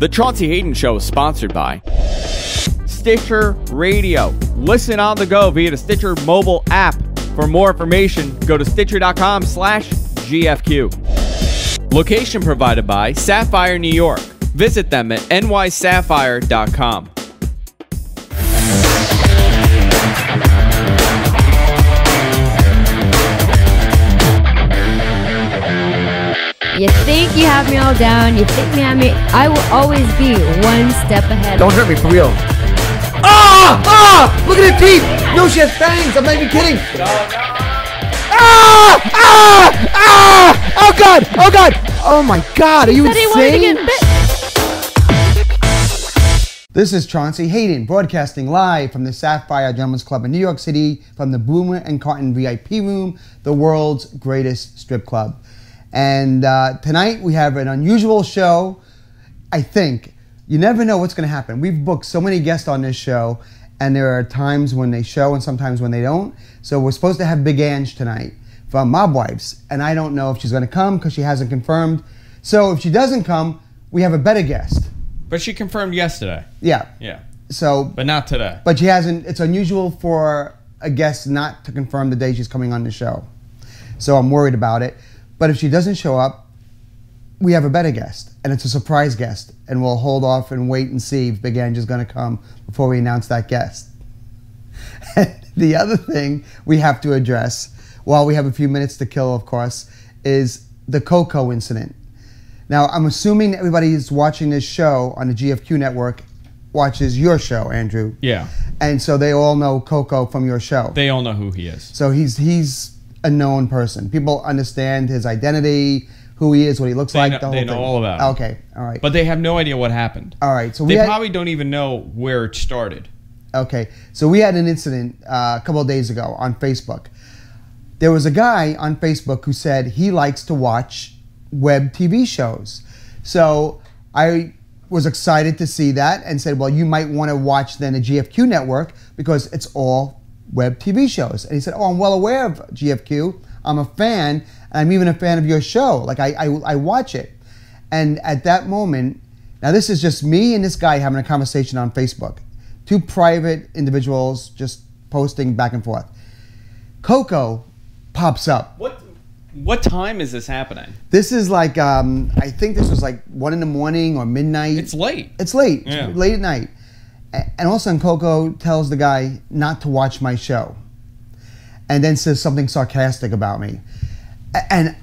The Chaunce Hayden Show is sponsored by Stitcher Radio. Listen on the go via the Stitcher mobile app. For more information, go to Stitcher.com/GFQ. Location provided by Sapphire New York. Visit them at nysapphire.com. You think you have me all down, you think you have me, I will always be one step ahead. Don't hurt me, for real. Look at her teeth! No, she has fangs, I'm not even kidding. Oh God, oh my God, are you insane? This is Chaunce Hayden, broadcasting live from the Sapphire Gentlemen's Club in New York City, from the Boomer and Carton VIP room, the world's greatest strip club. And tonight we have an unusual show. I think you never know what's going to happen. We've booked so many guests on this show, and there are times when they show and sometimes when they don't. So we're supposed to have Big Ange tonight from Mob Wives, and I don't know if she's going to come because she hasn't confirmed. So if she doesn't come, we have a better guest. But she confirmed yesterday. Yeah. Yeah. So, but not today. But she hasn't. It's unusual for a guest not to confirm the day she's coming on the show. So I'm worried about it. But if she doesn't show up, we have a better guest, and it's a surprise guest, and we'll hold off and wait and see if Big Ange is going to come before we announce that guest. The other thing we have to address, while we have a few minutes to kill, of course, is the Coco incident. Now, I'm assuming everybody who's watching this show on the GFQ network watches your show, Andrew. Yeah. And so they all know Coco from your show. They all know who he is. So he's a known person. People understand his identity, who he is, what he looks like. They know all about him. Okay, all right. But they have no idea what happened. All right, so they probably don't even know where it started. Okay, so we had an incident a couple of days ago on Facebook. There was a guy on Facebook who said he likes to watch web TV shows. So I was excited to see that and said, well, you might want to watch then the GFQ network because it's all web TV shows. And he said, oh, I'm well aware of GFQ. I'm a fan, and I'm even a fan of your show. Like, I watch it. And at that moment, now this is just me and this guy having a conversation on Facebook. Two private individuals just posting back and forth. Coco pops up. What time is this happening? This is like, I think this was like 1 in the morning or midnight. It's late. It's late. Yeah. It's late at night. And all of a sudden, Coco tells the guy not to watch my show. And then says something sarcastic about me. And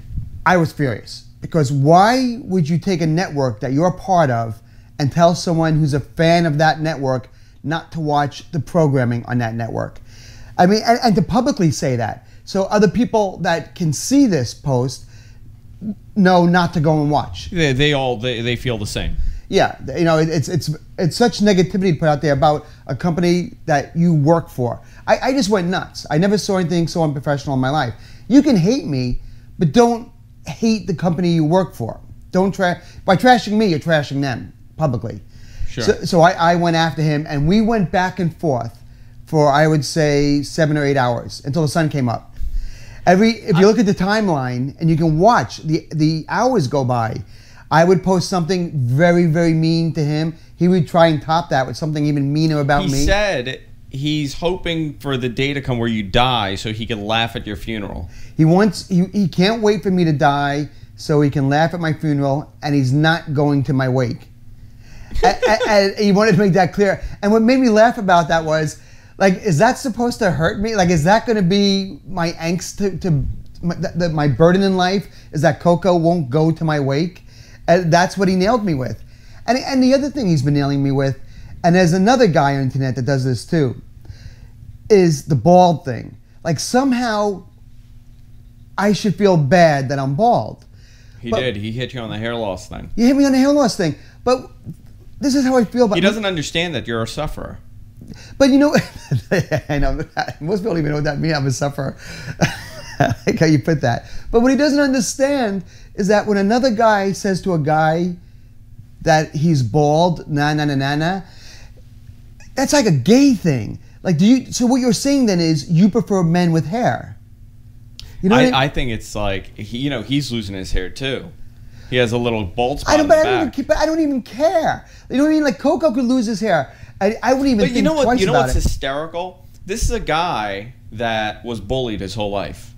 I was furious. Because why would you take a network that you're a part of and tell someone who's a fan of that network not to watch the programming on that network? I mean, and to publicly say that. So other people that can see this post know not to go and watch. They feel the same. Yeah, you know, it's such negativity put out there about a company that you work for. I just went nuts. I never saw anything so unprofessional in my life. You can hate me, but don't hate the company you work for. Don't by trashing me, you're trashing them publicly. Sure. So I went after him, and we went back and forth for, I would say, 7 or 8 hours until the sun came up. If you look at the timeline and you can watch the hours go by, I would post something very, very mean to him. He would try and top that with something even meaner about me. He said he's hoping for the day to come where you die so he can laugh at your funeral. He can't wait for me to die so he can laugh at my funeral, and he's not going to my wake. and he wanted to make that clear. And what made me laugh about that was, like, is that supposed to hurt me? Like, is that going to be my angst my burden in life? Is that Coco won't go to my wake? And that's what he nailed me with. And the other thing he's been nailing me with, and there's another guy on the internet that does this too, is the bald thing. Like, somehow I should feel bad that I'm bald. He did. He hit you on the hair loss thing. You hit me on the hair loss thing. But this is how I feel about He doesn't understand that you're a sufferer. But you know, I know most people don't even know what that means. I'm a sufferer. I like how you put that. But what he doesn't understand is that when another guy says to a guy that he's bald, that's like a gay thing. Like, so what you're saying then is you prefer men with hair. You know I think it's like, he's losing his hair too. He has a little bald spot I don't, in the but back. I don't even care. You know what I mean? Like Coco could lose his hair. I wouldn't even But think you know what? twice You know about what's it. hysterical? This is a guy that was bullied his whole life.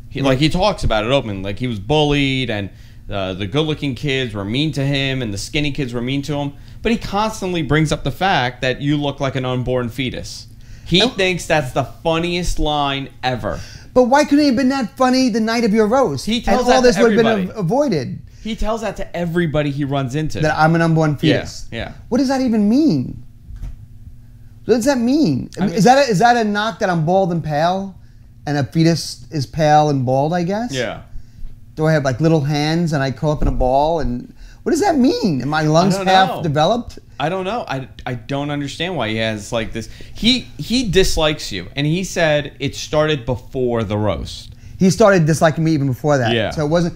He talks about it openly. Like he was bullied, and the good-looking kids were mean to him, and the skinny kids were mean to him. But he constantly brings up the fact that you look like an unborn fetus. He thinks that's the funniest line ever. But why couldn't it have been that funny the night of your roast? He tells and that all this to would have been everybody. avoided. He tells that to everybody he runs into. That I'm an unborn fetus. Yeah. What does that even mean? What does that mean? I mean, is that a knock that I'm bald and pale, and a fetus is pale and bald? I guess. Yeah. Do I have like little hands and I curl up in a ball? And what does that mean? Are my lungs half developed? I don't know. I don't understand why he has like this. He dislikes you, and he said it started before the roast. He started disliking me even before that. Yeah. So it wasn't.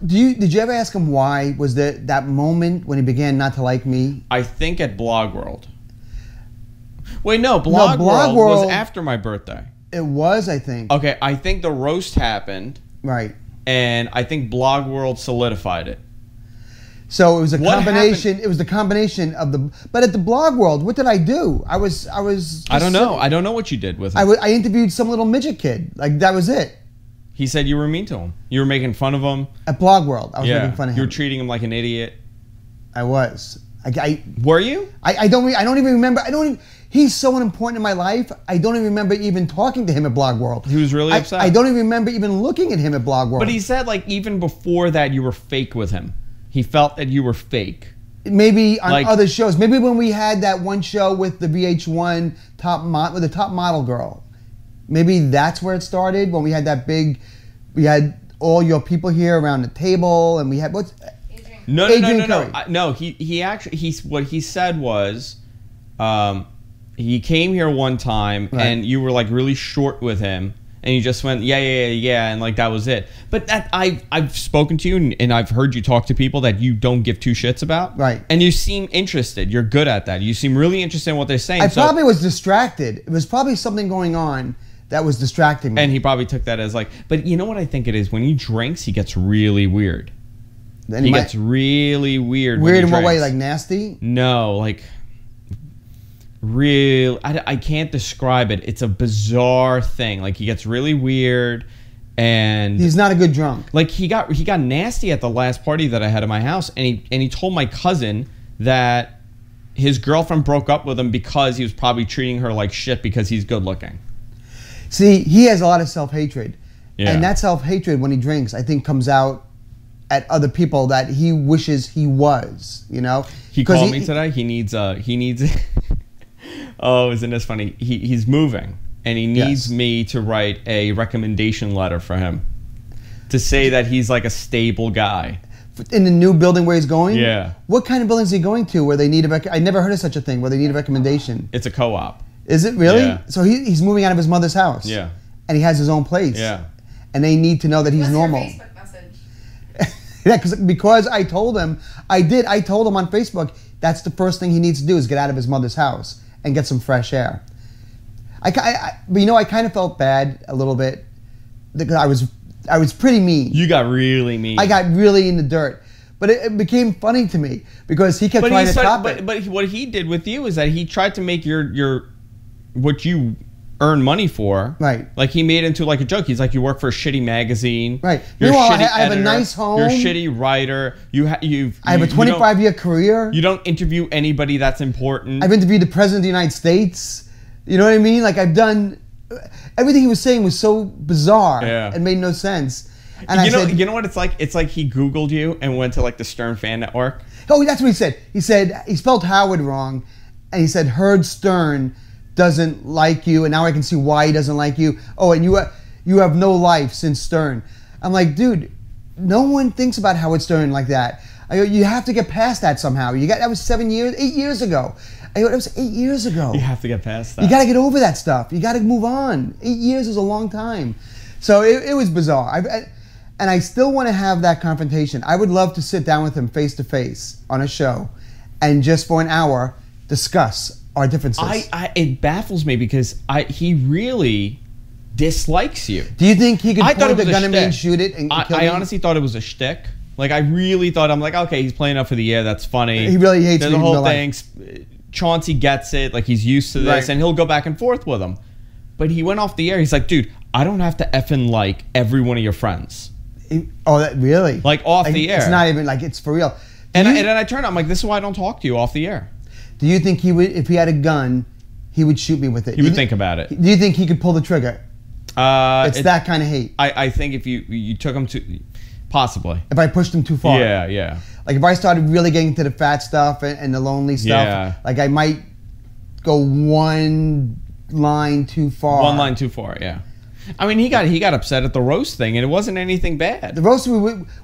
Did you ever ask him why? Was there that moment when he began not to like me? I think at Blog World. Wait, no, Blog World was after my birthday. It was, I think. Okay, I think the roast happened. Right. And I think Blog World solidified it. So it was a What combination. happened? It was the combination of the. But at the Blog World, what did I do? I was. I don't know. I don't know what you did with him. I interviewed some little midget kid. Like that was it. He said you were mean to him. You were making fun of him. At Blog World, I was making fun of him. You were treating him like an idiot. I was. Were you? I don't even remember. He's so important in my life. I don't even remember even talking to him at Blog World. He was really upset. I don't even remember even looking at him at Blog World. But he said like even before that you were fake with him. He felt that you were fake. Maybe on like, other shows. Maybe when we had that one show with the VH1 with the top model girl. Maybe that's where it started. When we had that big, we had all your people here around the table, and we had Adrian. No. What he said was, he came here one time, right, and you were like really short with him. And you just went, yeah, and like that was it. But that I've spoken to you and I've heard you talk to people that you don't give two shits about. Right. And you seem interested. You're good at that. You seem really interested in what they're saying. I probably was distracted. It was probably something going on that was distracting me. And he probably took that as like, but you know what I think it is? When he drinks, he gets really weird. Then he gets really weird. Weird in what way? Like nasty? No, like real. I can't describe it. It's a bizarre thing. Like he gets really weird, and he's not a good drunk. Like he got nasty at the last party that I had at my house, and he told my cousin that his girlfriend broke up with him because he was probably treating her like shit because he's good looking. See, he has a lot of self-hatred, yeah, and that self-hatred when he drinks, I think, comes out at other people that he wishes he was. You know, he called me today. He needs. Oh, isn't this funny? He's moving, and he needs me to write a recommendation letter for him to say that he's like a stable guy. In the new building where he's going? Yeah. What kind of building is he going to where they need I never heard of such a thing, where they need a recommendation. It's a co-op. Is it really? Yeah. So he's moving out of his mother's house. Yeah. And he has his own place. Yeah. And they need to know that he's What's normal. Your Facebook message? Yeah, because I told him, I told him on Facebook, that's the first thing he needs to do is get out of his mother's house and get some fresh air. But you know, I kind of felt bad a little bit because I was pretty mean. You got really mean. I got really in the dirt. But it became funny to me because he kept trying to top it. But what he did with you is that he tried to make your what you earn money for. Right. Like he made it into like a joke. He's like, you work for a shitty magazine. Right. You're Meanwhile, a shitty I have editor, a nice home. You're a shitty writer. I have a 25-year career. You don't interview anybody that's important. I've interviewed the President of the United States. You know what I mean? Like I've done... Everything he was saying was so bizarre. Yeah. It made no sense. And you know what it's like? It's like he Googled you and went to like the Stern Fan Network. Oh, that's what he said. He said he spelled Howard wrong, and he said Herd Stern doesn't like you, and now I can see why he doesn't like you. Oh, and you have no life since Stern. I'm like, dude, no one thinks about Howard Stern like that. I go, you have to get past that somehow. That was 8 years ago. I go, that was 8 years ago. You have to get past that. You got to get over that stuff. You got to move on. 8 years is a long time. So it was bizarre. And I still want to have that confrontation. I would love to sit down with him face to face on a show and just for an hour discuss our differences. It baffles me because he really dislikes you. Do you think he could point the gun at me and shoot it and kill me? I honestly thought it was a shtick. Like, I really thought, I'm like, okay, he's playing up for the air. That's funny. He really hates There's me the in whole real thing. life. Chauncey gets it. Like, he's used to this, Right. and he'll go back and forth with him. But he went off the air. He's like, dude, I don't have to effing like every one of your friends. Oh, that really? Like, off the air. It's not even like it's for real. And then I turned. I'm like, this is why I don't talk to you off the air. Do you think he would, if he had a gun, he would shoot me with it? He would think about it. Do you think he could pull the trigger? It's that kind of hate. I think if you took him to, possibly. If I pushed him too far. Yeah. Like if I started really getting to the fat stuff and the lonely stuff, Yeah. like I might go one line too far. One line too far, yeah. I mean, he got upset at the roast thing, and it wasn't anything bad. The roast, we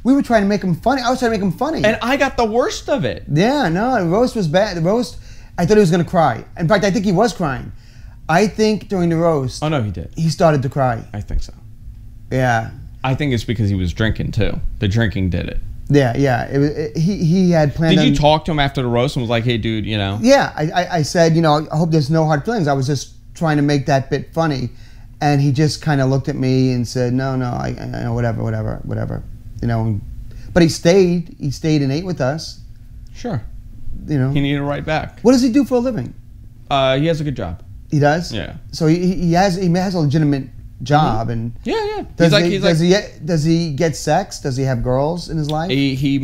were trying to make him funny. I was trying to make him funny. And I got the worst of it. Yeah, no, the roast was bad. The roast, I thought he was going to cry. In fact, I think he was crying. I think during the roast, Oh, no, he did. he started to cry. I think so. Yeah. I think it's because he was drinking, too. The drinking did it. Yeah. He had planned Did you on- talk to him after the roast and was like, hey, dude, you know? Yeah, I said, I hope there's no hard feelings. I was just trying to make that bit funny. And he just kind of looked at me and said, no, I whatever. But he stayed and ate with us. Sure. He needed a ride back. What does he do for a living? He has a good job. He does? Yeah. So he has a legitimate job. And Yeah. does he get sex? Does he have girls in his life? He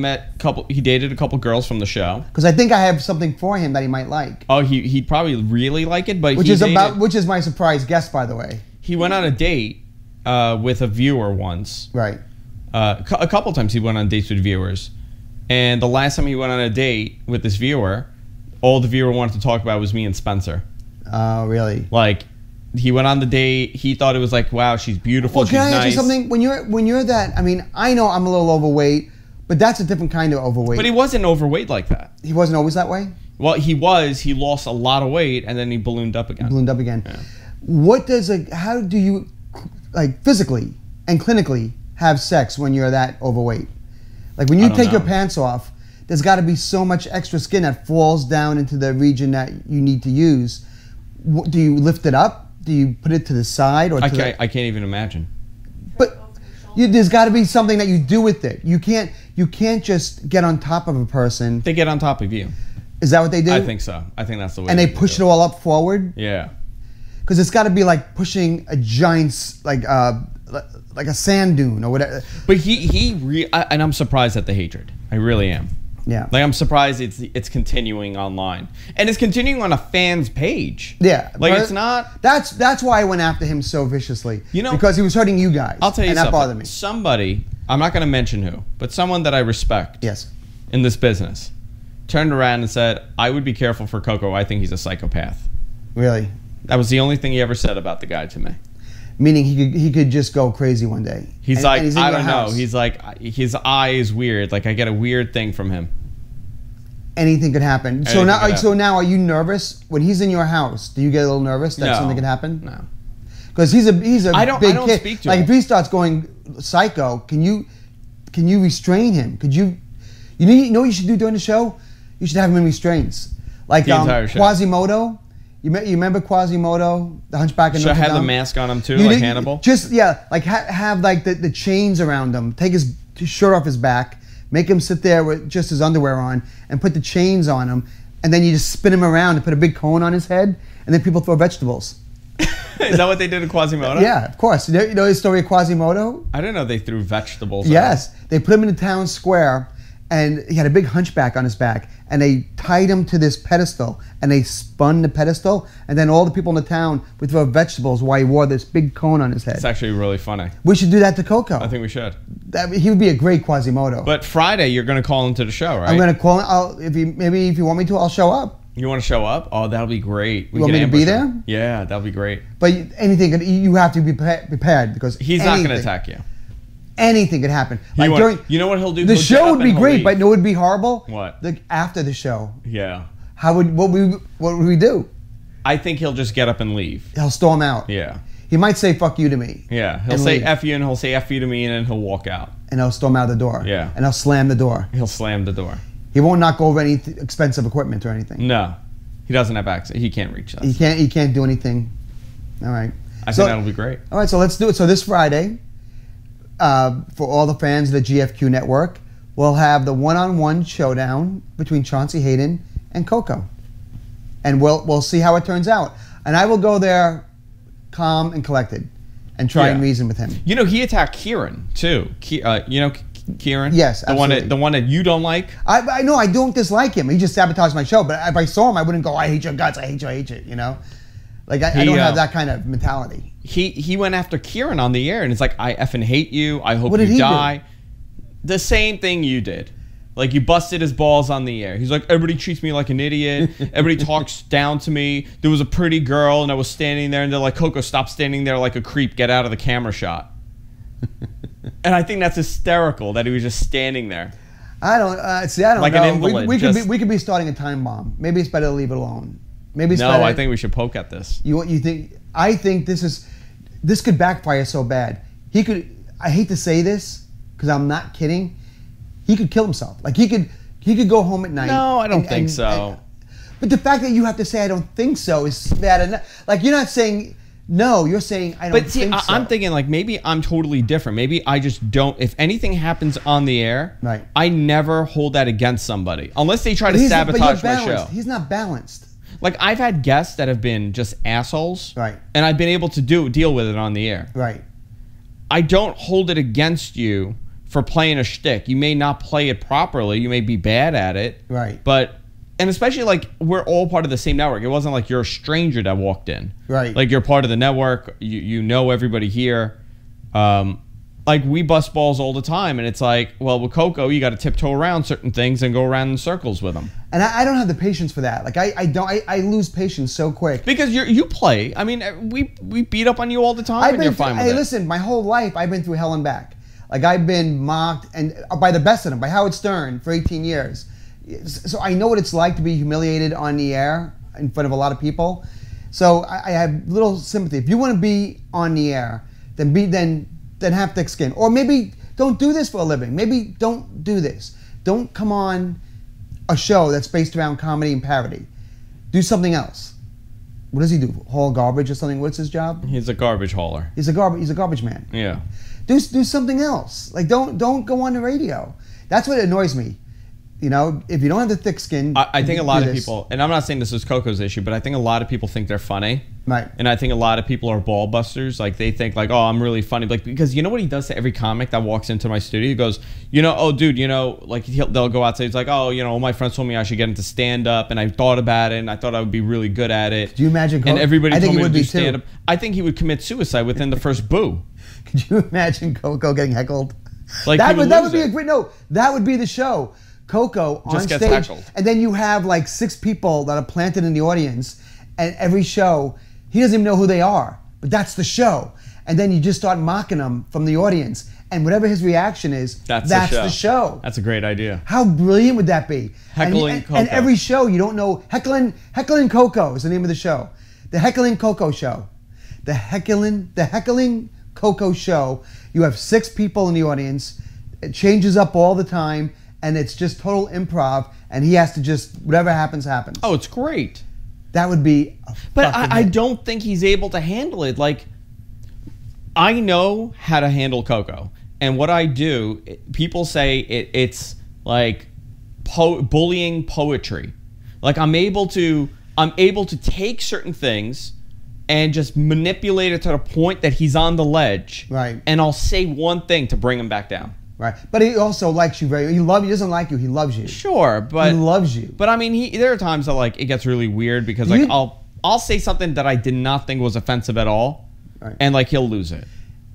dated a couple girls from the show. Because I think I have something for him that he might like. Oh, he'd probably really like it, but Which is my surprise guest, by the way. He went on a date with a viewer once. Right. A couple times he went on dates with viewers. And the last time he went on a date with this viewer, all the viewer wanted to talk about was me and Spencer. Oh, really? Like, he went on the date. He thought it was like, wow, she's beautiful. Well, she's can I nice. ask you something? When you're that, I mean, I know I'm a little overweight, but that's a different kind of overweight. But he wasn't overweight like that. He wasn't always that way? Well, he was. He lost a lot of weight, and then he ballooned up again. Yeah. How do you, like, physically and clinically have sex when you're that overweight? Like, when you take your pants off, there's got to be so much extra skin that falls down into the region that you need to use. Do you lift it up? Do you put it to the side? Or I can't even imagine. But there's got to be something that you do with it. You can't just get on top of a person. They get on top of you. Is that what they do? I think so. I think that's the way. And they push it all up forward? Yeah. Because it's got to be like pushing a giant, like a sand dune or whatever. But and I'm surprised at the hatred. I really am. Yeah. Like, I'm surprised it's continuing online. And it's continuing on a fan's page. Yeah. Like, it's not... That's why I went after him so viciously. Because he was hurting you guys. I'll tell you something. And that bothered me. Somebody, I'm not going to mention who, but someone that I respect. Yes. In this business, turned around and said, I would be careful for Coco. I think he's a psychopath. Really? That was the only thing he ever said about the guy to me. Meaning he could just go crazy one day. He's I don't know. He's like, his eye is weird. Like, I get a weird thing from him. Anything could happen. So now, are you nervous when he's in your house? Do you get a little nervous that something could happen? No. Because he's a big kid. Speak to like him. if he starts going psycho, can you restrain him? Could you? You know what you should do during the show? You should have him in restraints. Like the entire show. Quasimodo. You remember Quasimodo, the Hunchback of Notre Dame? Should I have the mask on him too, like Hannibal? Just like have like the chains around him. Take his shirt off his back. Make him sit there with just his underwear on and put the chains on him. And then you just spin him around and put a big cone on his head. And then people throw vegetables. Is that what they did to Quasimodo? Yeah, of course. You know the story of Quasimodo? I didn't know they threw vegetables Yes. They put him in the town square. And he had a big hunchback on his back. And they tied him to this pedestal. And they spun the pedestal. And then all the people in the town would throw vegetables while he wore this big cone on his head. It's actually really funny. We should do that to Coco. I think we should. He would be a great Quasimodo. But Friday, you're going to call into the show, right? I'm going to call him. If you want me to, I'll show up. You want to show up? Oh, that'll be great. You want me to be there? Yeah, that'll be great. But anything, you have to be prepared because he's not going to attack you. Anything could happen. You know what he'll do? The show would be great, but it would be horrible. What? After the show. Yeah. What would we do? I think he'll just get up and leave. He'll storm out. Yeah. He might say "fuck you" to me. Yeah. He'll say "f you" and he'll say "f you" to me, and then he'll walk out. And he'll storm out the door. Yeah. And he'll slam the door. He'll slam the door. He won't knock over any expensive equipment or anything. No. He doesn't have access. He can't reach us. He can't do anything. All right. I think that'll be great. All right, so let's do it. So this Friday, for all the fans of the GFQ network, we'll have the one-on-one showdown between Chaunce Hayden and Coco, and we'll see how it turns out. And I will go there calm and collected and try and reason with him. You know, he attacked Kieran too. You know Kieran? Yes, absolutely. The one that you don't like? I know I don't dislike him. He just sabotaged my show. But if I saw him, I wouldn't go, I hate your guts, I hate you, you know? Like, I don't have that kind of mentality. He went after Kieran on the air, and it's like, I effing hate you. I hope you die. Do? The same thing you did. Like, you busted his balls on the air. He's like, everybody treats me like an idiot. Everybody talks down to me. There was a pretty girl, and I was standing there, and they're like, Coco, stop standing there like a creep. Get out of the camera shot. And I think that's hysterical that he was just standing there. I don't like know. An invalid. We could be starting a time bomb. Maybe it's better to leave it alone. Maybe it's I think we should poke at this. You think? I think this could backfire so bad. He could. I hate to say this because I'm not kidding. He could kill himself. Like he could go home at night. No, I don't think so. But the fact that you have to say I don't think so is bad enough. Like you're not saying no, you're saying I don't think so. I'm thinking like maybe I'm totally different. Maybe I just don't. If anything happens on the air, right, I never hold that against somebody unless they try to sabotage my show. He's not balanced. Like I've had guests that have been just assholes, right, and I've been able to deal with it on the air, right. I don't hold it against you for playing a shtick. You may not play it properly. You may be bad at it, right. And especially like we're all part of the same network. It wasn't like you're a stranger that walked in, right? Like you're part of the network. You know everybody here. Like we bust balls all the time, and it's like, well, with Coco, you got to tiptoe around certain things and go around in circles with them. And I don't have the patience for that. Like I lose patience so quick. Because you play. I mean, we beat up on you all the time, and you're fine with it. Hey, listen, my whole life I've been through hell and back. Like I've been mocked and by the best of them, by Howard Stern for 18 years. So I know what it's like to be humiliated on the air in front of a lot of people. So I have little sympathy. If you want to be on the air, then have thick skin. Or maybe don't do this for a living. Maybe don't do this. Don't come on a show that's based around comedy and parody. Do something else. What does he do? Haul garbage or something? What's his job? He's a garbage hauler. He's a garbage man. Yeah. Do something else. Like don't go on the radio. That's what annoys me. You know, if you don't have the thick skin. I think a lot of people, and I'm not saying this is Coco's issue, but I think a lot of people think they're funny. Right. And I think a lot of people are ball busters. Like they think like, oh, I'm really funny. Like because you know what he does to every comic that walks into my studio? He goes, you know, oh, dude, you know, like they'll go outside. He's like, oh, you know, all my friends told me I should get into stand up, and I thought about it, and I thought I would be really good at it. Do you imagine? And everybody told me to do stand up. I think he would commit suicide within the first boo. Could you imagine Coco getting heckled? Like that would be a great that would be the show. Coco on stage, heckled. And then you have like 6 people that are planted in the audience, and every show he doesn't even know who they are, but that's the show. And then you just start mocking them from the audience, and whatever his reaction is, that's the show. That's a great idea. How brilliant would that be? Heckling Coco. And every show you don't know, heckling Coco is the name of the show. The Heckling Coco Show. The Heckling Coco Show. You have 6 people in the audience. It changes up all the time. And it's just total improv, and he has to just, whatever happens, happens. Oh, it's great. That would be But I don't think he's able to handle it. Like, I know how to handle Coco. And what I do, people say it's like bullying poetry. Like, I'm able to take certain things and just manipulate it to the point that he's on the ledge. Right. And I'll say one thing to bring him back down. Right, but he also likes you very. He doesn't like you. He loves you. Sure, but he loves you. But I mean, there are times that like it gets really weird because like I'll say something that I did not think was offensive at all, right, and like he'll lose it.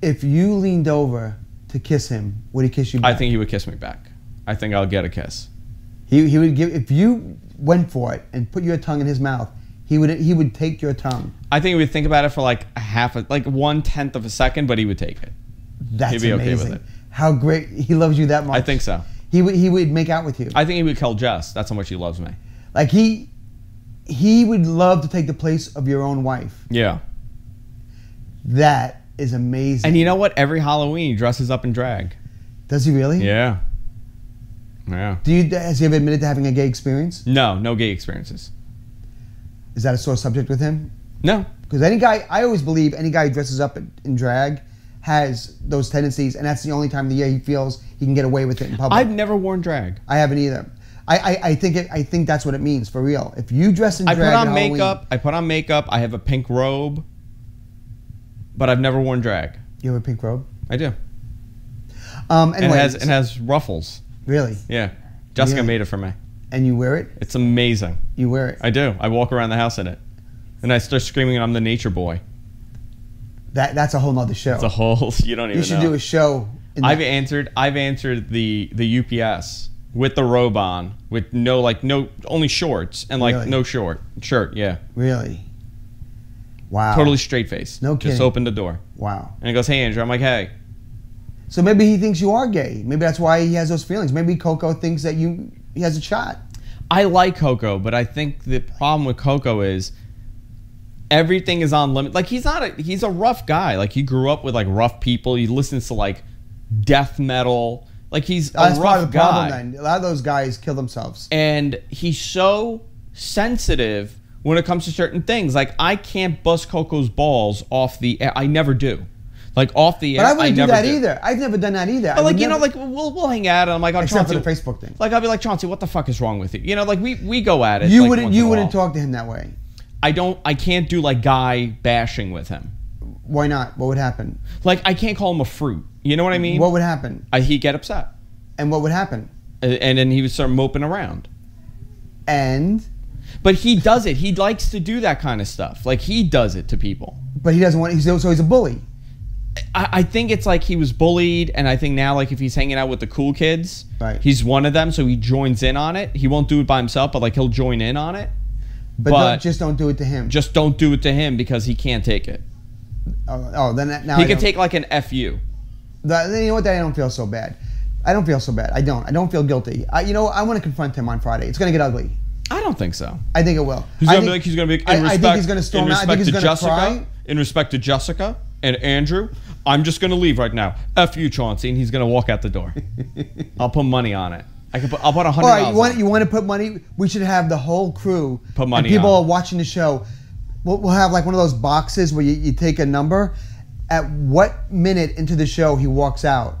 If you leaned over to kiss him, would he kiss you back? I think he would kiss me back. I think I'll get a kiss. He would give if you went for it and put your tongue in his mouth. He would take your tongue. I think he would think about it for like like 1/10 of a second, but he would take it. That's He'd be amazing. okay with it. How great he loves you that much. I think so. He would make out with you. I think he would kill Jess. That's how much he loves me. Like he would love to take the place of your own wife. Yeah. That is amazing. And you know what? Every Halloween he dresses up in drag. Does he really? Yeah. Yeah. Has he ever admitted to having a gay experience? No gay experiences. Is that a sore subject with him? No. Because I always believe any guy who dresses up in drag has those tendencies, and that's the only time of the year he feels he can get away with it in public. I've never worn drag. I haven't either. I think that's what it means for real. If you dress in drag, I put on at makeup. I put on makeup. I have a pink robe, but I've never worn drag. You have a pink robe? I do. Anyway, it has ruffles. Really? Yeah, Jessica Really? made it for me. And you wear it? It's amazing. You wear it? I do. I walk around the house in it, and I start screaming, "I'm the nature boy." That's a whole nother show. It's a whole. You don't even. You should know. do a show. I've answered the UPS with the robe on, with no only shorts and Really? no shirt. Yeah. Really? Wow. Totally straight face. No Just kidding. open the door. Wow. And he goes, "Hey, Andrew." I'm like, "Hey." So maybe he thinks you are gay. Maybe that's why he has those feelings. Maybe Coco thinks that he has a shot. I like Coco, but I think the problem with Coco is everything is on limit. Like he's a rough guy. Like he grew up with like rough people. He listens to like death metal. Like he's That's a part of rough the problem. guy. Then a lot of those guys kill themselves. And he's so sensitive when it comes to certain things. Like I can't bust Coco's balls off the air. I never do. Like off the air, But I wouldn't do never that either. I've never done that either. But like like we'll hang out, and I'm like, oh, except Chauncey, for the Facebook thing. Like I'll be like, Chauncey, what the fuck is wrong with you? You know, like we go at it. You like, wouldn't once in a wouldn't while. talk to him that way. I can't do like guy bashing with him. Why not? What would happen? Like I can't call him a fruit. You know what I mean? What would happen? He'd get upset, And what would happen? and then he would start moping around. And But he does it. He likes to do that kind of stuff. Like he does it to people. but he doesn't want. So he's a bully. I think it's like he was bullied, and I think now like if he's hanging out with the cool kids, Right. he's one of them, so he joins in on it. He won't do it by himself, but like he'll join in on it. But don't do it to him. Just don't do it to him because he can't take it. Then now He I could don't- take like an FU. Then you know what? Then I don't feel so bad. I don't feel so bad. I don't feel guilty. I want to confront him on Friday. It's going to get ugly. I don't think so. I think it will. He's gonna be like, I think he's going to storm out. I think he's going to Jessica, cry. in respect to Jessica and Andrew, I'm just going to leave right now. F you, Chauncey, and he's going to walk out the door. I'll put money on it. I'll put $100. All right, you want to put money? We should have the whole crew. Put money and people on. are watching the show. We'll have like one of those boxes where you take a number. At what minute into the show he walks out,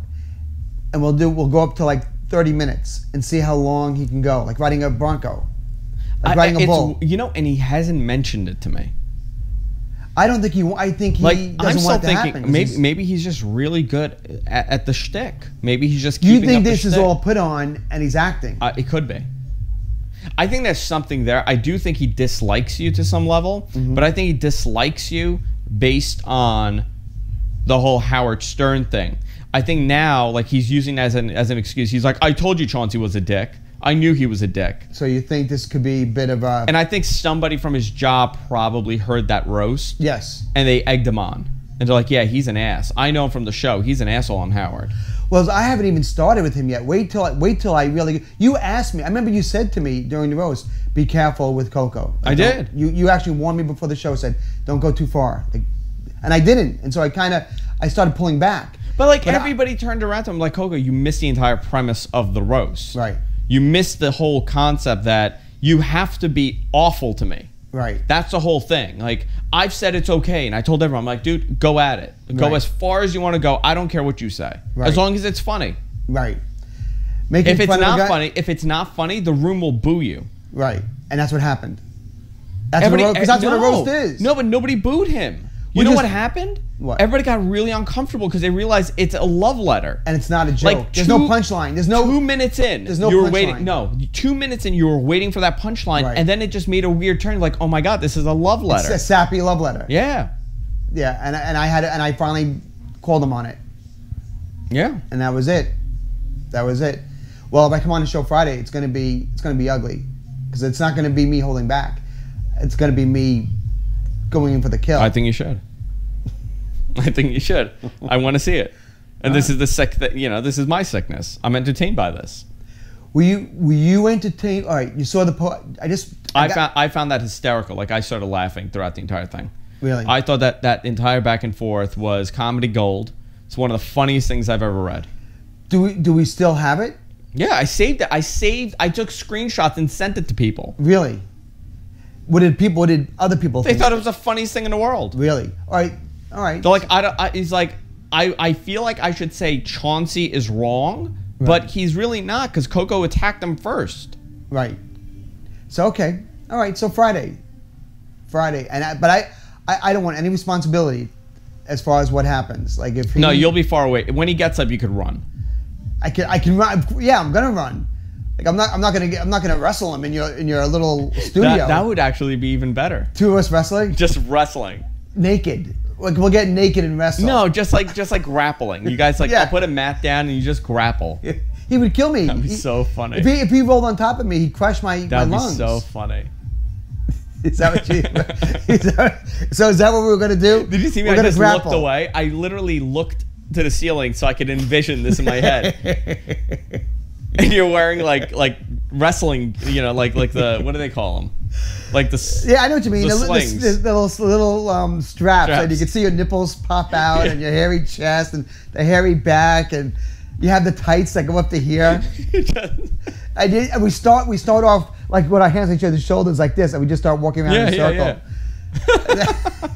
and we'll go up to like 30 minutes and see how long he can go. Like riding a bronco, like riding a bull. You know, and he hasn't mentioned it to me. I don't think he. I think he Like doesn't I'm still want it to thinking, happen. maybe he's just really good at the shtick. Maybe he's just. You keeping think up the this is shtick. all put on and he's acting? It could be. I think there's something there. I do think he dislikes you to some level, but I think he dislikes you based on the whole Howard Stern thing. I think now, like he's using it as an excuse. He's like, I told you Chauncey was a dick. I knew he was a dick. So you think this could be a bit of a? And I think somebody from his job probably heard that roast. Yes. And they egged him on. And they're like, yeah, he's an ass. I know him from the show. He's an asshole on Howard. Well, I haven't even started with him yet. Wait till I really. You asked me. I remember you said to me during the roast, "Be careful with Coco." I did. You actually warned me before the show. Said, "Don't go too far." And I didn't. And so I started pulling back. But everybody turned around to him like, Coco, you missed the entire premise of the roast. Right. You missed the whole concept that you have to be awful to me. Right. That's the whole thing. Like, I've said it's okay, and I told everyone, I'm like, dude, go at it. Go Right. as far as you want to go. I don't care what you say. Right. As long as it's funny. Right. If it's not funny, the room will boo you. Right. And that's what happened. That's what a roast is. No, but nobody booed him. You We know just- what happened? What? Everybody got really uncomfortable because they realized it's a love letter. And it's not a joke. Like There's no punchline. There's no 2 minutes in. There's no you were punchline. waiting. No, 2 minutes in. You were waiting for that punchline, Right. and then it just made a weird turn. Like, oh my god, this is a love letter. It's a sappy love letter. Yeah, Yeah. And I finally called him on it. yeah. And that was it. That was it. Well, if I come on the show Friday, it's gonna be ugly, because it's not gonna be me holding back. It's gonna be me going in for the kill. I think you should. I think you should. I want to see it. And this is the this is my sickness. I'm entertained by this. Were you entertained? All right, you saw the I found that hysterical. Like I started laughing throughout the entire thing. Really? I thought that entire back and forth was comedy gold. It's one of the funniest things I've ever read. Do we still have it? Yeah, I saved it. I took screenshots and sent it to people. Really? What did other people They think? thought it was the funniest thing in the world. Really? All right. They're like, he's like, I feel like I should say Chauncey is wrong, but he's really not because Coco attacked him first. Right. So okay, all right. So Friday, and but I don't want any responsibility as far as what happens. Like if No, you'll be far away. When he gets up, you could run. I can run. Yeah, I'm gonna run. Like I'm not gonna wrestle him in your little studio. That would actually be even better. Two of us wrestling. Just wrestling. Naked. Like we'll get naked and wrestle. No, just like grappling. You guys I'll put a mat down and you just grapple. He would kill me. That'd be so funny. If he rolled on top of me, he'd crush my lungs. That'd be so funny. Is that what you? So is that what we were gonna do? Did you see me? I just looked away. I literally looked to the ceiling so I could envision this in my head. And you're wearing like wrestling, like the what do they call them? Like the I know what you mean. The slings. The little straps, and you can see your nipples pop out, and your hairy chest, and the hairy back, and you have the tights that go up to here. And we start off like with our hands on each other's shoulders like this, and we just start walking around in a circle. Yeah.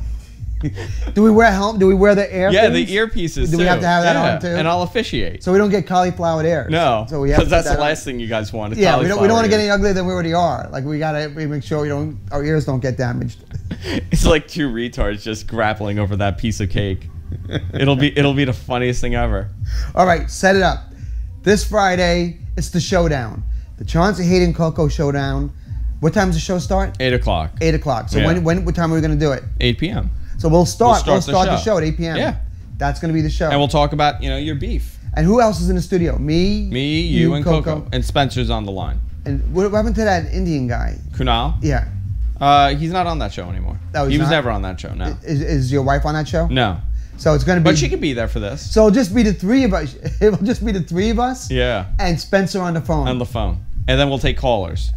Do we wear helmet? Do we wear the ear? Yeah, the earpieces. Do we have to have that on too? And I'll officiate. So we don't get cauliflowered ears. No, so because that's the last thing you guys want. Yeah, we don't want to get any uglier than we already are. Like we make sure our ears don't get damaged. It's like two retards just grappling over that piece of cake. It'll be the funniest thing ever. All right, set it up. This Friday, it's the showdown, the Chaunce Hayden Coco showdown. What time does the show start? 8 o'clock. 8 o'clock. So what time are we going to do it? 8 p.m. So we'll start the show at 8 p.m. Yeah. That's going to be the show. And we'll talk about, your beef. And who else is in the studio? Me, you, and Coco. And Spencer's on the line. And what happened to that Indian guy? Kunal? Yeah. He's not on that show anymore. Oh, he was never on that show, no. Is your wife on that show? No. So it's going to be... But she could be there for this. So it'll just be the three of us. It'll just be the three of us. Yeah. And Spencer on the phone. On the phone. And then we'll take callers.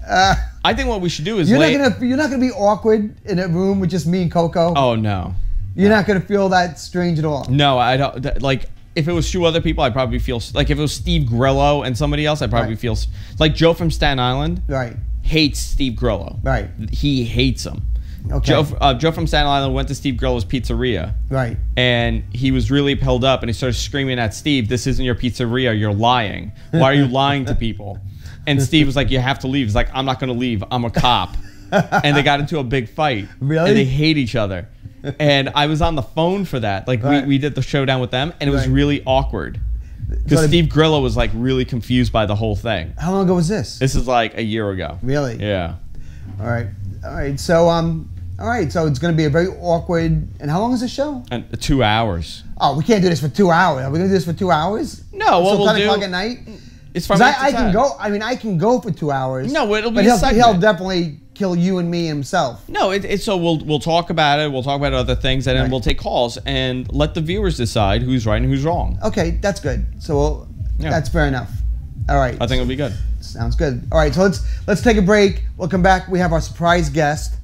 I think what we should do is you're not gonna be awkward in a room with just me and Coco. Oh no. You're not gonna feel that strange at all. No, I don't. Like if it was two other people, I'd probably feel like if it was Steve Grillo and somebody else, I'd probably feel like Joe from Staten Island. Right. Hates Steve Grillo. Right. He hates him. Okay. Joe from Staten Island went to Steve Grillo's pizzeria. Right. And he was really held up, and he started screaming at Steve, "This isn't your pizzeria. You're lying. Why are you lying to people?" And Steve was like, "You have to leave." He's like, "I'm not going to leave. I'm a cop." And they got into a big fight. Really? And they hate each other. And I was on the phone for that. Like we did the showdown with them, and it was really awkward because Steve Grillo was like really confused by the whole thing. How long ago was this? This is like a year ago. Really? Yeah. All right. So So it's going to be a very awkward. And how long is the show? And 2 hours. Oh, we can't do this for 2 hours. Are we going to do this for 2 hours? No. What we'll 10 do? o'clock at night. It's from I can go. I mean, I can go for 2 hours. No, it'll be but a segment. he'll definitely kill you and me himself. No, so we'll talk about it. We'll talk about other things, and then we'll take calls and let the viewers decide who's right and who's wrong. Okay, that's good. So that's fair enough. All right. I think it'll be good. Sounds good. All right, so let's take a break. We'll come back. We have our surprise guest.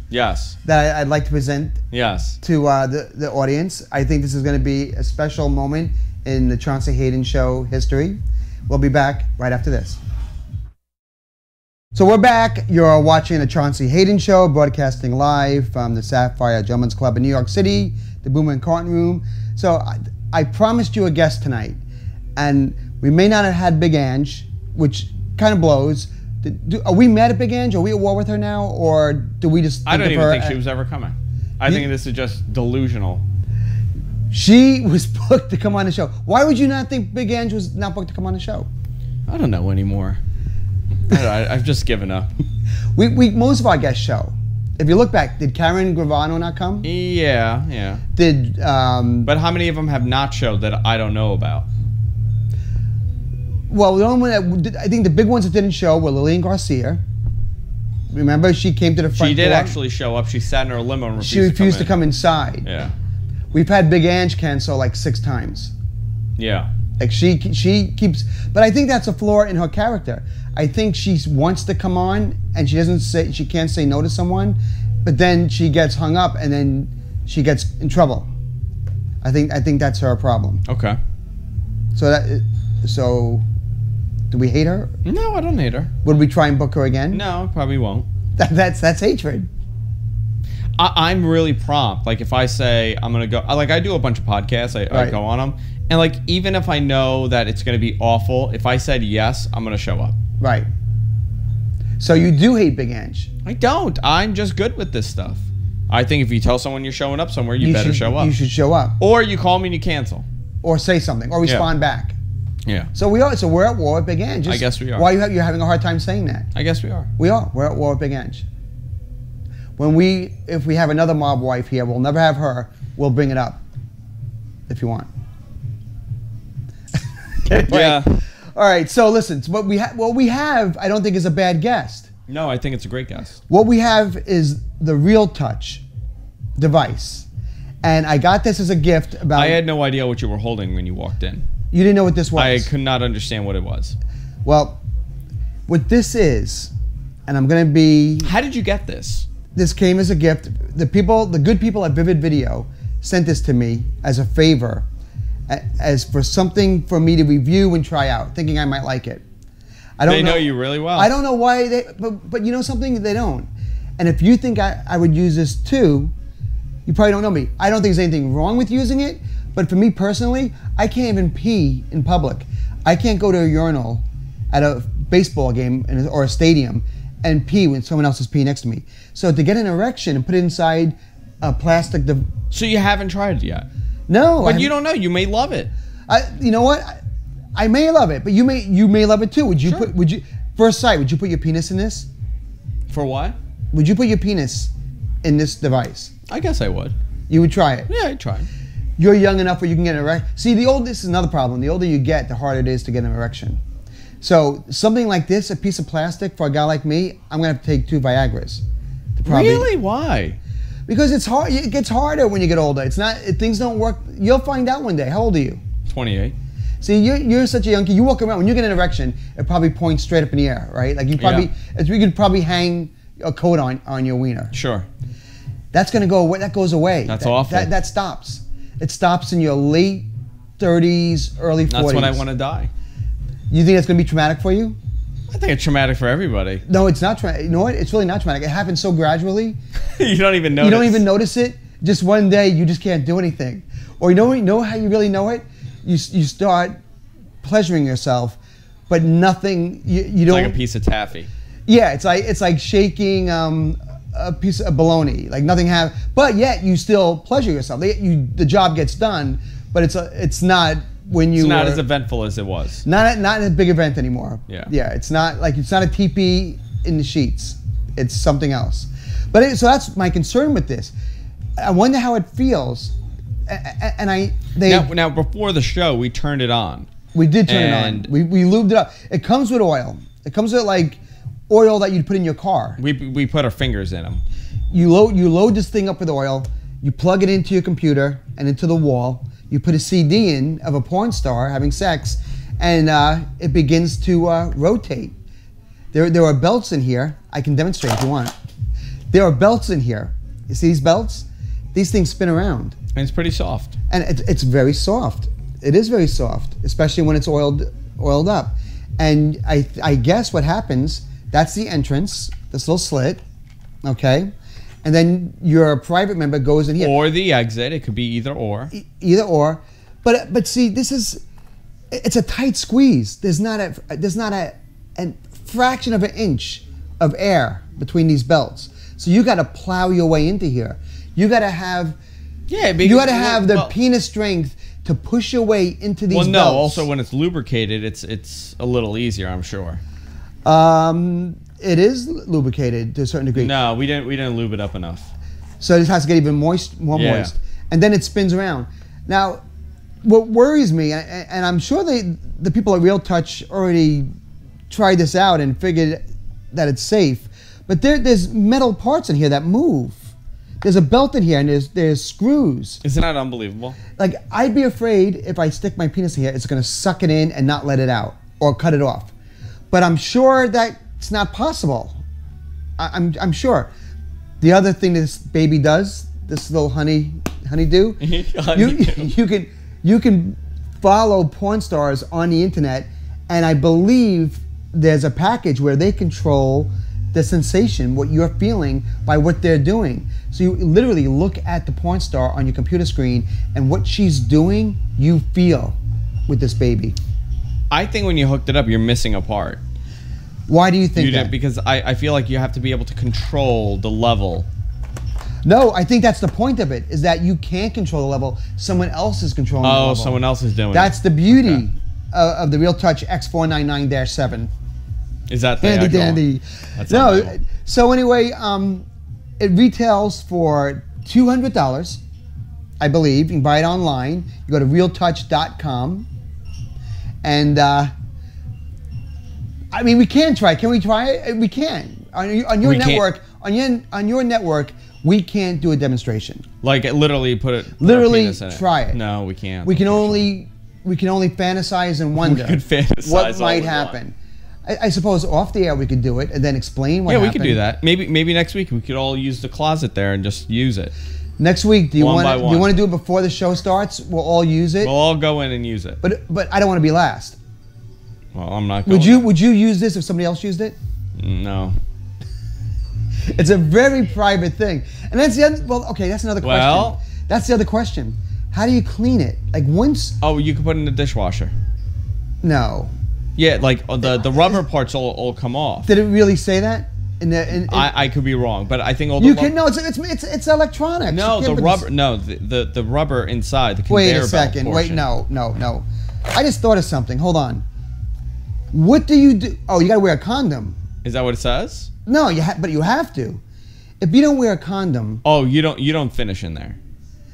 Yes. That I'd like to present. Yes. To the audience. I think this is going to be a special moment in the Chaunce Hayden show history. We'll be back right after this. So we're back. You're watching the Chaunce Hayden show, broadcasting live from the Sapphire Gentlemen's Club in New York City, the Boomer and Carton Room. So I promised you a guest tonight, and we may not have had Big Ange, which kind of blows. Are we mad at Big Ange? Are we at war with her now, or do we just? I don't even think she was ever coming. I think this is just delusional. She was booked to come on the show. Why would you not think Big Ange was not booked to come on the show? I don't know anymore. I've just given up. We most of our guests show. If you look back, did Karen Gravano not come? Yeah. Did but how many of them have not showed that I don't know about? Well, the only one that I think the big ones that didn't show were Lillian Garcia. Remember, she came to the front. She did door. actually show up. She sat in her limo and refused to come inside. Yeah. We've had Big Ange cancel like 6 times. Yeah. Like she keeps, but I think that's a flaw in her character. I think she wants to come on and she can't say no to someone, but then she gets hung up and then she gets in trouble. I think that's her problem. Okay. So do we hate her? No, I don't hate her. Would we try and book her again? No, probably won't. That's hatred. I'm really prompt. Like if I say I'm gonna go, like I do a bunch of podcasts, I go on them, and like even if I know that it's gonna be awful, if I said yes, I'm gonna show up. Right. So you do hate Big Ange? I don't. I'm just good with this stuff. I think if you tell someone you're showing up somewhere, you better show up. You should show up. Or you call me and you cancel. Or say something, or respond back. Yeah. So we are. So we're at war with Big Ange. I guess we are. Why you're having a hard time saying that? I guess we are. We are. We're at war with Big Ange. If we have another mob wife here, we'll never have her. We'll bring it up, if you want. Yeah. All right. So listen. What we have, I don't think is a bad guest. No, I think it's a great guest. What we have is the Real Touch device, and I got this as a gift. I had no idea what you were holding when you walked in. You didn't know what this was. I could not understand what it was. Well, what this is, and I'm going to be. How did you get this? This came as a gift. The good people at Vivid Video sent this to me as a favor, as for something for me to review and try out, thinking I might like it. They know you really well. I don't know why but you know something? They don't. And if you think I would use this too, you probably don't know me. I don't think there's anything wrong with using it, but for me personally, I can't even pee in public. I can't go to a urinal at a baseball game or a stadium and pee when someone else is peeing next to me. So to get an erection and put it inside a plastic... So you haven't tried it yet? No. But you don't know. You may love it. You know what? I may love it, but you may love it too. Would you Sure. First sight, would you put your penis in this? For what? Would you put your penis in this device? I guess I would. You would try it? Yeah, I'd try. You're young enough where you can get an erection. See, this is another problem. The older you get, the harder it is to get an erection. So something like this, a piece of plastic for a guy like me, I'm gonna have to take 2 Viagras. Really? Why? Because it's hard. It gets harder when you get older. It's not. Things don't work. You'll find out one day. How old are you? 28. See, you're such a young kid. You walk around when you get an erection, it probably points straight up in the air, right? Like you could probably hang a coat on your wiener. Sure. That's gonna go away. That goes away. That's awful. That stops. It stops in your late 30s, early 40s. That's when I want to die. You think that's gonna be traumatic for you? I think it's traumatic for everybody. No, it's not traumatic. You know what? It's really not traumatic. It happens so gradually. You don't even notice. You don't even notice it. Just one day, you just can't do anything. Or you know how you really know it? You start pleasuring yourself, but nothing. You don't. It's like a piece of taffy. Yeah, it's like shaking a piece of bologna. Like nothing but yet you still pleasure yourself. The job gets done, but it's not when you. It's not as eventful as it was. Not a big event anymore. Yeah. Yeah, it's not a teepee in the sheets. It's something else. But so that's my concern with this. I wonder how it feels. Now before the show, we turned it on. We did turn it on. We lubed it up. It comes with oil. It comes with like oil that you'd put in your car. We put our fingers in them. You load this thing up with oil. You plug it into your computer and into the wall. You put a CD in of a porn star having sex, and it begins to rotate. There are belts in here. I can demonstrate if you want. There are belts in here. You see these belts? These things spin around. And it's pretty soft. And it's very soft. It is very soft, especially when it's oiled up. And I guess what happens, that's the entrance, this little slit, okay? And then your private member goes in here. Or the exit. It could be either or. Either or. But see, it's a tight squeeze. There's not a fraction of an inch of air between these belts. So you got to plow your way into here. You got to have the penis strength to push your way into these belts. Well, no. Also, when it's lubricated, it's a little easier, I'm sure. It is lubricated to a certain degree. No, we didn't lube it up enough. So it has to get even more moist, and then it spins around. Now, what worries me, and I'm sure the people at Real Touch already tried this out and figured that it's safe, but there's metal parts in here that move. There's a belt in here, and there's screws. Isn't that unbelievable? Like, I'd be afraid if I stick my penis in here, it's going to suck it in and not let it out or cut it off. But I'm sure that it's not possible. I'm sure. The other thing this baby does, this little honeydew, you can follow porn stars on the internet, and I believe there's a package where they control the sensation, what you're feeling by what they're doing. So you literally look at the porn star on your computer screen, and what she's doing, you feel with this baby. I think when you hooked it up, you're missing a part. Why do you think that? Because I feel like you have to be able to control the level. No, I think that's the point of it, is that you can't control the level. Someone else is controlling the level. Oh, someone else is doing it. That's the beauty of the Real Touch X499-7. Is that the Handy dandy. No, so anyway, it retails for $200, I believe. You can buy it online. You go to realtouch.com. And, I mean, we can try. Can we try it? We can. On your network, on your network, we can't do a demonstration. Like literally put it. Literally try it. No, we can't. We can only fantasize and wonder what might happen. I suppose off the air we could do it and then explain what happened. Yeah, we could do that. Maybe next week we could all use the closet there and just use it. Next week, do you want to do it before the show starts? We'll all use it. We'll all go in and use it. But I don't want to be last. Well, I'm not. Would you use this if somebody else used it? No. It's a very private thing, and that's the other. Well, okay, that's another question. Well, that's the other question. How do you clean it? Like once? Oh, you could put it in the dishwasher. No. Yeah, like the rubber parts all come off. Did it really say that? I could be wrong, but I think all the it's electronics. No, the rubber. No, the rubber inside the conveyor belt. Wait a second. Portion. Wait, no. I just thought of something. Hold on. What do you do? Oh, you got to wear a condom. Is that what it says? No, but you have to. If you don't wear a condom. Oh, you don't finish in there.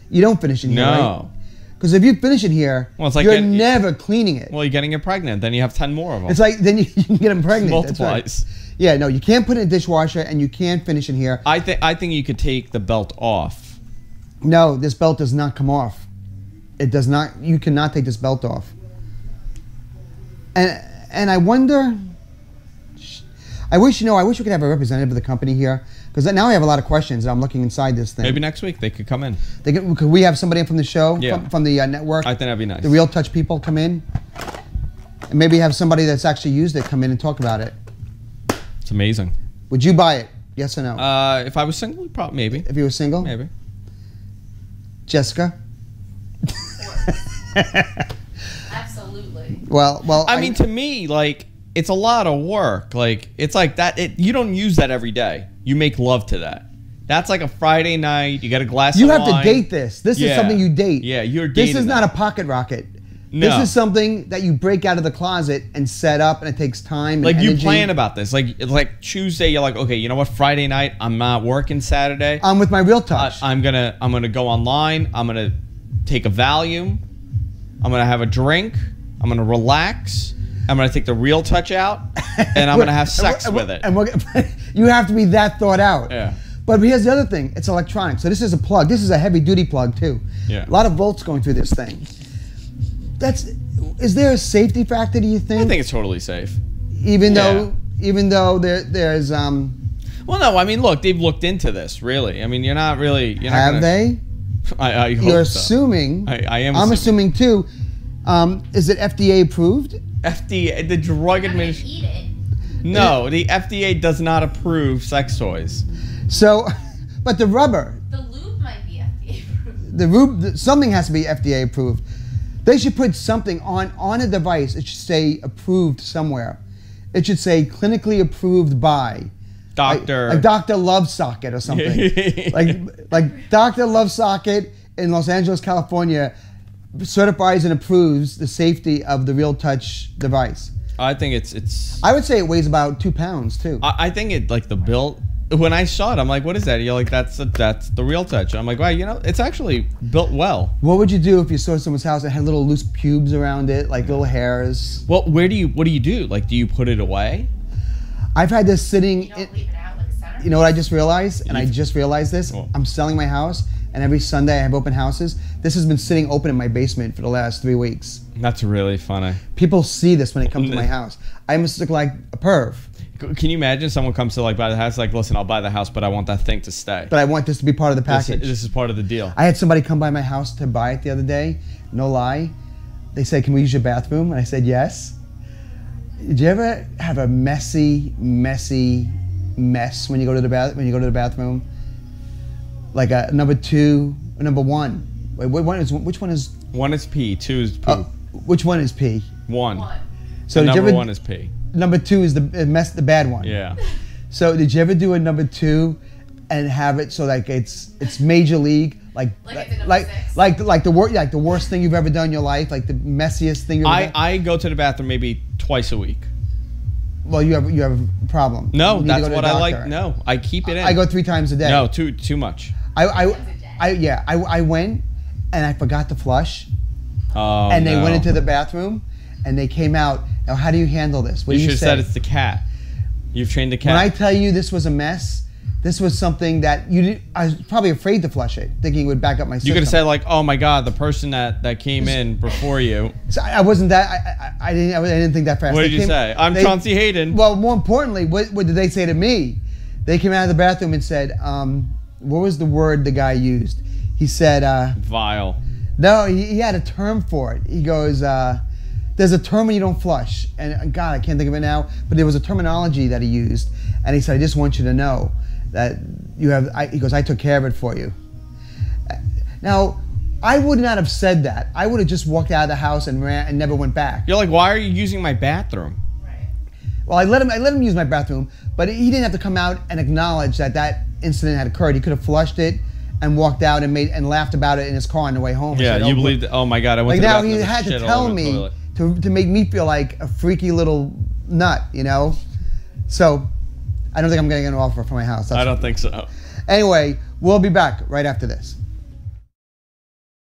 You don't finish in here. No. Right? Because if you finish it here, it's like you're never cleaning it. Well, you're getting it pregnant. Then you have 10 more of them. It's like then you can get them pregnant. Multiplies. Right. Yeah, no, you can't put it in a dishwasher, and you can't finish in here. I think you could take the belt off. No, this belt does not come off. It does not. You cannot take this belt off. And I wonder. I wish we could have a representative of the company here, because now I have a lot of questions. And I'm looking inside this thing. Maybe next week they could come in. Could we have somebody in from the show, from the network? I think that'd be nice. The Real Touch people come in, and maybe have somebody that's actually used it come in and talk about it. It's amazing. Would you buy it? Yes or no? If I was single, probably maybe. If you were single, maybe. Jessica. Absolutely. Well. I mean, to me, like, it's a lot of work. Like, it's like that. You don't use that every day. You make love to that. That's like a Friday night. You get a glass of wine. You have to date this. This is something you date. Yeah, you're dating. This is not a pocket rocket. No. This is something that you break out of the closet and set up, and it takes time and like energy. You plan about this. Like Tuesday, you're like, okay, you know what? Friday night, I'm not working Saturday. I'm with my Real Touch. I'm gonna go online. I'm gonna take a Valium. I'm gonna have a drink. I'm gonna relax. I'm gonna take the Real Touch out, and I'm gonna have sex with it. And you have to be that thought out. Yeah. But here's the other thing. It's electronic. So this is a plug. This is a heavy duty plug too. Yeah. A lot of volts going through this thing. Is there a safety factor, do you think? I think it's totally safe. Even though there's Well, no, I mean, look, they've looked into this, really. I mean, you're not really... Have they? I hope You're so. assuming. I am I'm assuming too. Is it FDA approved? FDA, the Drug Administration... Eat it. No, the FDA does not approve sex toys. So, but the rubber... The lube might be FDA approved. Something has to be FDA approved. They should put something on a device. It should say approved somewhere. It should say clinically approved by Doctor. Like Dr. Love Socket or something. like Dr. Love Socket in Los Angeles, California certifies and approves the safety of the Real Touch device. I think it's I would say it weighs about 2 pounds too. I think it, like, the built... When I saw it, I'm like, what is that? You're like, that's the Real Touch. I'm like, wow, you know, it's actually built well. What would you do if you saw someone's house that had little loose pubes around it, like little hairs? Well, what do you do? Like, do you put it away? I've had this sitting... You don't leave it out like a center. You know what I just realized? And I just realized this. Oh. I'm selling my house, and every Sunday I have open houses. This has been sitting open in my basement for the last 3 weeks. That's really funny. People see this when they come to my house. I must look like a perv. Can you imagine someone comes to, like, buy the house, like, listen, I'll buy the house, but I want that thing to stay. But I want this to be part of the package. This is part of the deal. I had somebody come by my house to buy it the other day. No lie. They said, can we use your bathroom? And I said, yes. Did you ever have a messy mess when you go to the bathroom? Like a number 2 or number 1? Wait, which one is? 1 is pee, 2 is poop. Which one is pee? 1. So number 1 is pee. Number 2 is the mess, the bad one. Yeah. So did you ever do a number 2 and have it so like it's major league, like the worst thing you've ever done in your life, like the messiest thing you've ever done? I go to the bathroom maybe twice a week. Well, you have a problem. No, that's what I like. No, I keep it in. I go 3 times a day. No, too much. I went and I forgot to flush. Oh, and they went into the bathroom and they came out. Now, how do you handle this? What you do should you have say? said it's the cat. You've trained the cat. When I tell you this was a mess, this was something that I was probably afraid to flush it, thinking it would back up my system. You could have said like, "Oh my God, the person that came in before you." So I wasn't that. I didn't think that fast. What did you say? I'm Chaunce Hayden. Well, more importantly, what did they say to me? They came out of the bathroom and said, "What was the word the guy used?" He said, "Vile." No, he had a term for it. He goes, "There's a term when you don't flush," and God, I can't think of it now. But there was a terminology that he used, and he said, "I just want you to know that you have." He goes, "I took care of it for you." Now, I would not have said that. I would have just walked out of the house and ran and never went back. You're like, why are you using my bathroom? Right. Well, I let him use my bathroom, but he didn't have to come out and acknowledge that incident had occurred. He could have flushed it and walked out and laughed about it in his car on the way home. Yeah, said, you believed. Oh my God, I went like to the now bathroom. he had to tell me to make me feel like a freaky little nut, you know. So I don't think I'm getting an offer for my house. I don't think so. Anyway, we'll be back right after this.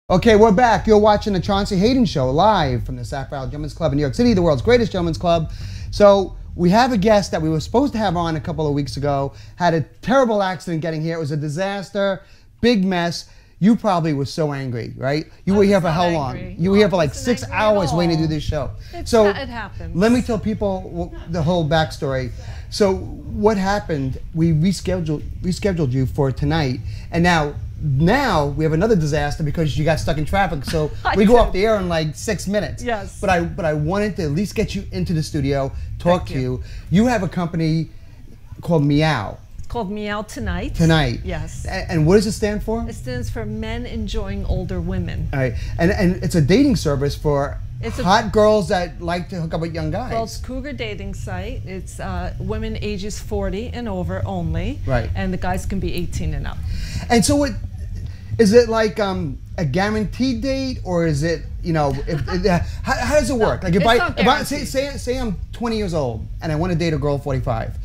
Okay, we're back. You're watching the Chaunce Hayden Show live from the Sapphire Gentlemen's Club in New York City, the world's greatest gentlemen's club. So we have a guest that we were supposed to have on a couple of weeks ago. Had a terrible accident getting here. It was a disaster, big mess. You probably were so angry, right? You were here for how long? You were here for like 6 hours waiting to do this show. It happens. Let me tell people the whole backstory. So what happened? We rescheduled you for tonight, and now we have another disaster because you got stuck in traffic. So we go off the air in like 6 minutes. Yes. But I wanted to at least get you into the studio, talk to you. You have a company called Meow. It's called Meow Tonight. Tonight. Yes. And what does it stand for? It stands for Men Enjoying Older Women. All right. And it's a dating service for hot girls that like to hook up with young guys. Well, it's Cougar dating site. It's women ages 40 and over only. Right. And the guys can be 18 and up. And so is it like a guaranteed date, or is it, you know, how does it work? Like if I say I'm 20 years old and I want to date a girl 45,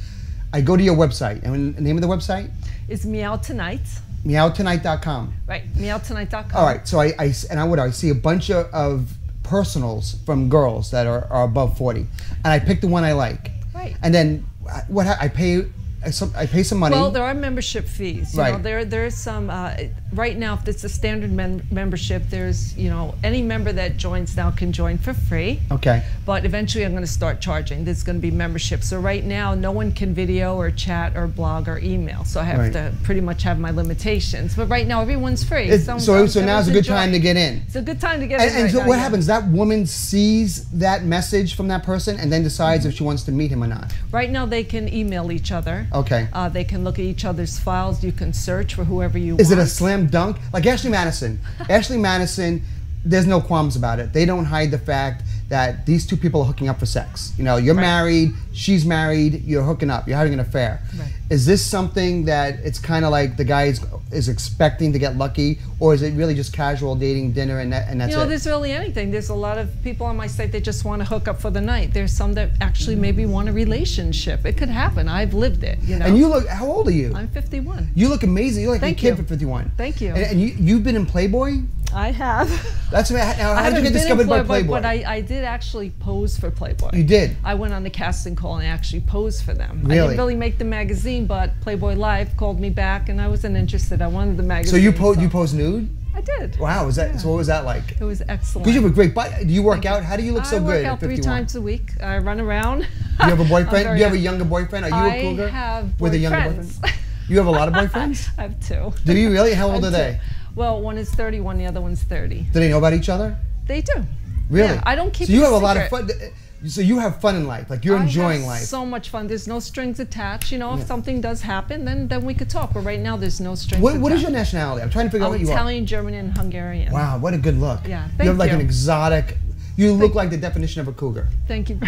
I go to your website, and the name of the website? It's Meow Tonight. Meowtonight.com. Right, meowtonight.com. All right, so I see a bunch of personals from girls that are above 40, and I pick the one I like. Right. And then I pay some money. Well, there are membership fees. You know, there's some right now. If it's a standard membership, there's any member that joins now can join for free. Okay. But eventually, I'm going to start charging. There's going to be membership. So right now, no one can video or chat or blog or email. So I have to pretty much have my limitations. But right now, everyone's free. So now's a good time to get in. It's a good time to get in. And so what happens? That woman sees that message from that person and then decides if she wants to meet him or not. Right now, they can email each other. Okay. They can look at each other's files. You can search for whoever you want. Is it a slam dunk? Like Ashley Madison. Ashley Madison, there's no qualms about it. They don't hide the fact that these two people are hooking up for sex. You know, you're married, she's married, you're hooking up, you're having an affair. Right. Is this something that it's kind of like the guy is expecting to get lucky, or is it really just casual dating, dinner, and that's it? You know, there's really anything. There's a lot of people on my site that just want to hook up for the night. There's some that actually maybe want a relationship. It could happen. I've lived it, you know. And you look, how old are you? I'm 51. You look amazing. You're like a kid for 51. Thank you. And you've been in Playboy? I have. That's now. How did you get discovered by Playboy? But I did actually pose for Playboy. You did? I went on the casting call and actually posed for them. Really? I didn't really make the magazine, but Playboy Live called me back, and I wasn't interested. I wanted the magazine. So you posed nude? I did. Wow. So what was that like? It was excellent. Because you have a great body. Do you work out? How do you look so good I at work out 51? 3 times a week. I run around. Do you have a boyfriend? Do you have a younger boyfriend? Are you a cougar? I have boyfriends. With a younger boyfriend? You have a lot of boyfriends? I have 2. Do you really? How old are they? Well, one is 31, the other one's 30. Do they know about each other? They do. Really? Yeah, I don't keep So you it have a a lot of secret. fun. So you have fun in life, like you're enjoying life. So much fun. There's no strings attached. You know, if something does happen, then we could talk. But right now, there's no strings attached. What is your nationality? I'm trying to figure out what you are. Italian, German, and Hungarian. Wow, what a good look. Yeah, you have like an exotic. You look like the definition of a cougar. Thank you.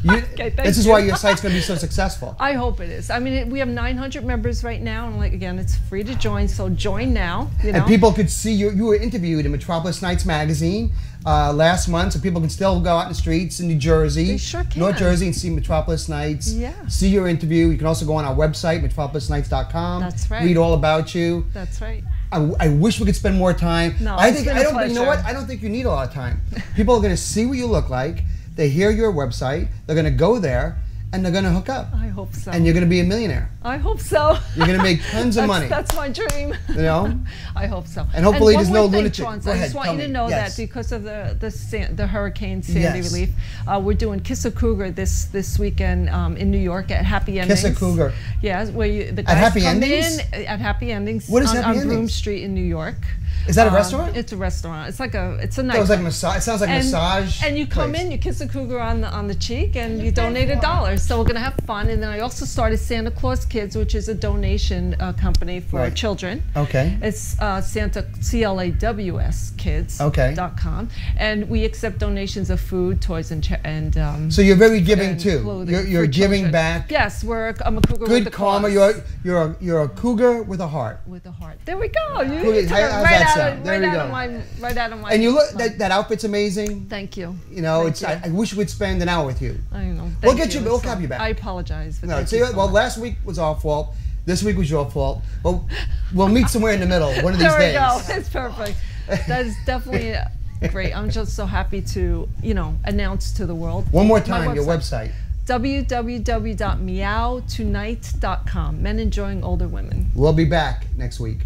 Okay, this is why your site's going to be so successful. I hope it is. I mean, we have 900 members right now, and like again, it's free to join. So join now. You know? And people could see you. You were interviewed in Metropolis Nights magazine last month, so people can still go out in the streets in New Jersey, they sure can. North Jersey, and see Metropolis Nights. Yeah. See your interview. You can also go on our website, metropolisnights.com. That's right. Read all about you. That's right. I wish we could spend more time. No, I it's been a pleasure. You know what? I don't think you need a lot of time. People are going to see what you look like. They hear your website. They're going to go there, and they're going to hook up. I hope so. And you're going to be a millionaire. I hope so. You're going to make tons of money. That's my dream. You know? I hope so. And hopefully and there's no lunatic. Chaunce, I just want you to know that because of the Hurricane Sandy relief, we're doing Kiss a Cougar this weekend in New York at Happy Endings. Kiss a Cougar. Yeah, where the guys come in at Happy Endings what is Happy Endings? Broome Street in New York. Is that a restaurant? It's a restaurant. It's a night. It was like massage. It sounds like massage. And you come in, you kiss a cougar on the cheek, and you donate $1. So we're gonna have fun. And then I also started Santa Claus Kids, which is a donation company for children. Okay. It's Santa CLAWS Kids. Okay. .com, and we accept donations of food, toys, and so you're very giving too. Clothing you're giving back. Yes, I'm a cougar. Good with a karma. cause. You're a cougar with a heart. With a heart. There we go. You How's that sound? There we go. Right out of my. And you look that outfit's amazing. Thank you. You know, I wish we'd spend an hour with you. I know. We'll have you back. I apologize. No, last week was our fault. This week was your fault. Well, we'll meet somewhere in the middle one of these days. There we go. It's perfect. That is definitely great. I'm just so happy to announce to the world. One more time, your website. www.meowtonight.com. Men enjoying older women. We'll be back next week.